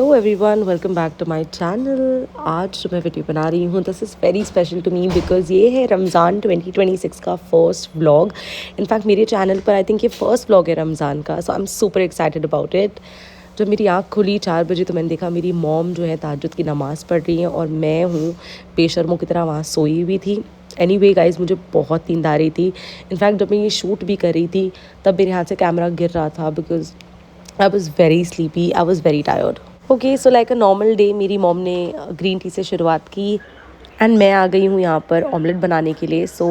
Everyone, welcome back to my channel. आज जो मैं वीडियो बना रही हूँ this is very special to me because ये है रमज़ान 2026 का फर्स्ट व्लॉग। इनफैक्ट मेरे चैनल पर आई थिंक ये फर्स्ट व्लॉग है रमज़ान का, so I am super excited about it. जब मेरी आँख खुली 4 बजे तो मैंने देखा मेरी मॉम जो है तहज्जुद की नमाज़ पढ़ रही हैं और मैं हूँ बेशर्मों की तरह वहाँ सोई हुई थी। एनीवे गाइस, मुझे बहुत नींद आ रही थी। इनफैक्ट जब मैं ये शूट भी कर रही थी तब मेरे हाथ से कैमरा गिर रहा था because I was very sleepy, I was very tired. Okay, so like a normal day मेरी मॉम ने ग्रीन टी से शुरुआत की एंड मैं आ गई हूँ यहाँ पर ऑमलेट बनाने के लिए। सो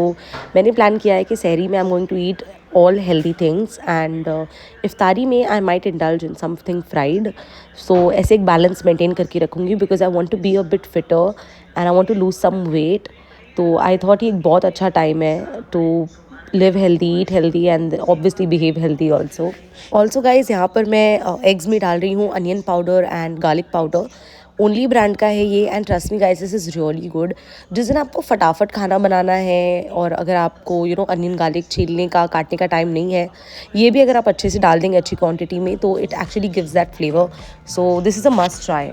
मैंने प्लान किया है कि सहरी में I am going to eat all healthy things and इफ्तारी में I might indulge in something fried. So ऐसे एक बैलेंस मेंटेन करके रखूँगी because I want to be a bit fitter and I want to lose some weight. तो I thought ये एक बहुत अच्छा टाइम है to live healthy, eat healthy and obviously behave healthy also guys यहाँ पर मैं एग्स में डाल रही हूँ onion powder and garlic powder. Only brand का है ये and trust me guys this is really good. जिस दिन आपको फटाफट खाना बनाना है और अगर आपको अनियन गार्लिक छीलने का काटने का टाइम नहीं है, ये भी अगर आप अच्छे से डाल देंगे अच्छी क्वांटिटी में तो it actually gives that flavour. So this is a must try.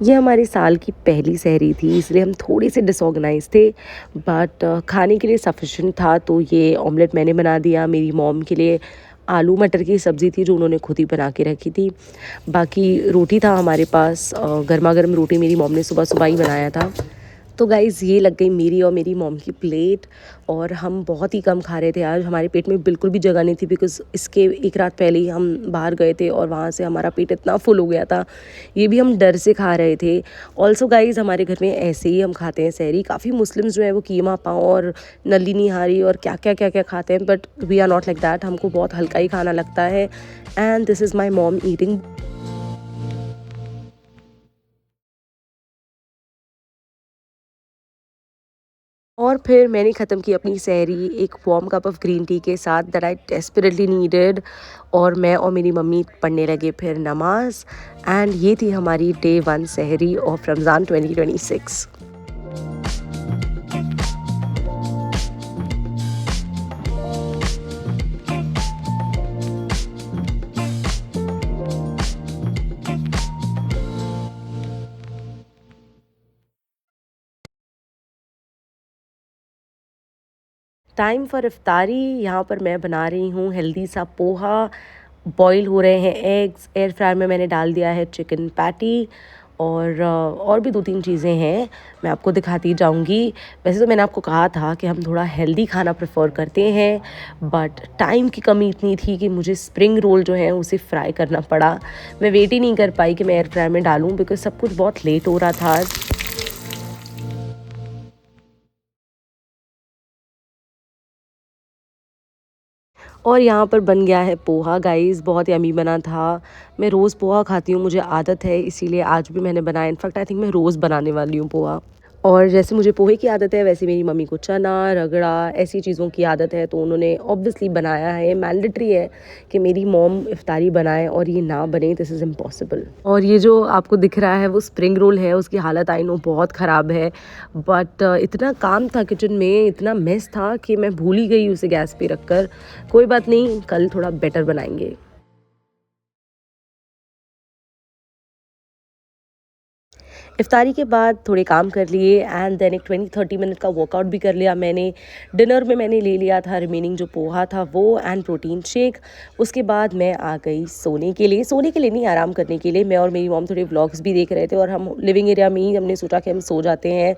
ये हमारी साल की पहली सहरी थी इसलिए हम थोड़े से डिसऑर्गेनाइज थे बट खाने के लिए सफिशेंट था। तो ये ऑमलेट मैंने बना दिया, मेरी मॉम के लिए आलू मटर की सब्ज़ी थी जो उन्होंने खुद ही बना के रखी थी। बाकी रोटी था हमारे पास, गर्मा गर्म रोटी मेरी मॉम ने सुबह सुबह ही बनाया था। तो गाइज़ ये लग गई मेरी और मेरी मॉम की प्लेट और हम बहुत ही कम खा रहे थे आज। हमारे पेट में बिल्कुल भी जगह नहीं थी बिकॉज़ इसके एक रात पहले ही हम बाहर गए थे और वहाँ से हमारा पेट इतना फुल हो गया था। ये भी हम डर से खा रहे थे। ऑल्सो गाइज़ हमारे घर में ऐसे ही हम खाते हैं सहरी। काफ़ी मुस्लिम्स जो है वो कीमा पाव और नली निहारी और क्या क्या खाते हैं but we are not like that. हमको बहुत हल्का ही खाना लगता है and this is my mom eating. और फिर मैंने ख़त्म की अपनी सहरी एक warm cup of green tea के साथ दैट आई डेस्परेटली नीडेड। और मैं और मेरी मम्मी पढ़ने लगे फिर नमाज एंड ये थी हमारी डे 1 सहरी ऑफ रमज़ान 2026। टाइम फॉर इफ्तारी। यहाँ पर मैं बना रही हूँ हेल्दी सा पोहा। बॉईल हो रहे हैं एग्स, एयर फ्रायर में मैंने डाल दिया है चिकन पैटी और भी 2-3 चीज़ें हैं, मैं आपको दिखाती जाऊँगी। वैसे तो मैंने आपको कहा था कि हम थोड़ा हेल्दी खाना प्रेफर करते हैं बट टाइम की कमी इतनी थी कि मुझे स्प्रिंग रोल जो है उसे फ्राई करना पड़ा। मैं वेट ही नहीं कर पाई कि मैं एयर फ्रायर में डालूँ बिकॉज़ सब कुछ बहुत लेट हो रहा था आज। और यहाँ पर बन गया है पोहा गाइज़, बहुत यम्मी बना था। मैं रोज़ पोहा खाती हूँ, मुझे आदत है इसीलिए आज भी मैंने बनाया। इनफैक्ट आई थिंक मैं रोज़ बनाने वाली हूँ पोहा। और जैसे मुझे पोहे की आदत है वैसे मेरी मम्मी को चना, रगड़ा ऐसी चीज़ों की आदत है तो उन्होंने ऑब्वियसली बनाया है। मैंडेटरी है कि मेरी मॉम इफ्तारी बनाए और ये ना बने, दिस इज़ इम्पॉसिबल। और ये जो आपको दिख रहा है वो स्प्रिंग रोल है, उसकी हालत आई नो बहुत ख़राब है बट इतना काम था किचन में, इतना मेस था कि मैं भूल ही गई उसे गैस पे रख कर। कोई बात नहीं, कल थोड़ा बेटर बनाएंगे। इफ्तारी के बाद थोड़े काम कर लिए एंड देन एक 20-30 मिनट का वर्कआउट भी कर लिया मैंने। डिनर में मैंने ले लिया था रिमेनिंग जो पोहा था वो एंड प्रोटीन शेक। उसके बाद मैं आ गई सोने के लिए नहीं, आराम करने के लिए। मैं और मेरी मॉम थोड़े व्लॉग्स भी देख रहे थे और हम लिविंग एरिया में ही हमने सोचा कि हम सो जाते हैं।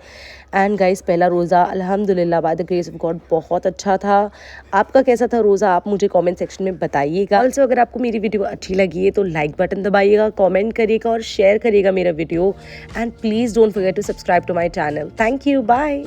एंड गाइस पहला रोज़ा अल्हम्दुलिल्लाह by the grace of God बहुत अच्छा था। आपका कैसा था रोज़ा, आप मुझे कमेंट सेक्शन में बताइएगा। ऑल्सो अगर आपको मेरी वीडियो अच्छी लगी है तो लाइक बटन दबाइएगा, कमेंट करिएगा और शेयर करिएगा मेरा video and please don't forget to subscribe to my channel. Thank you, bye.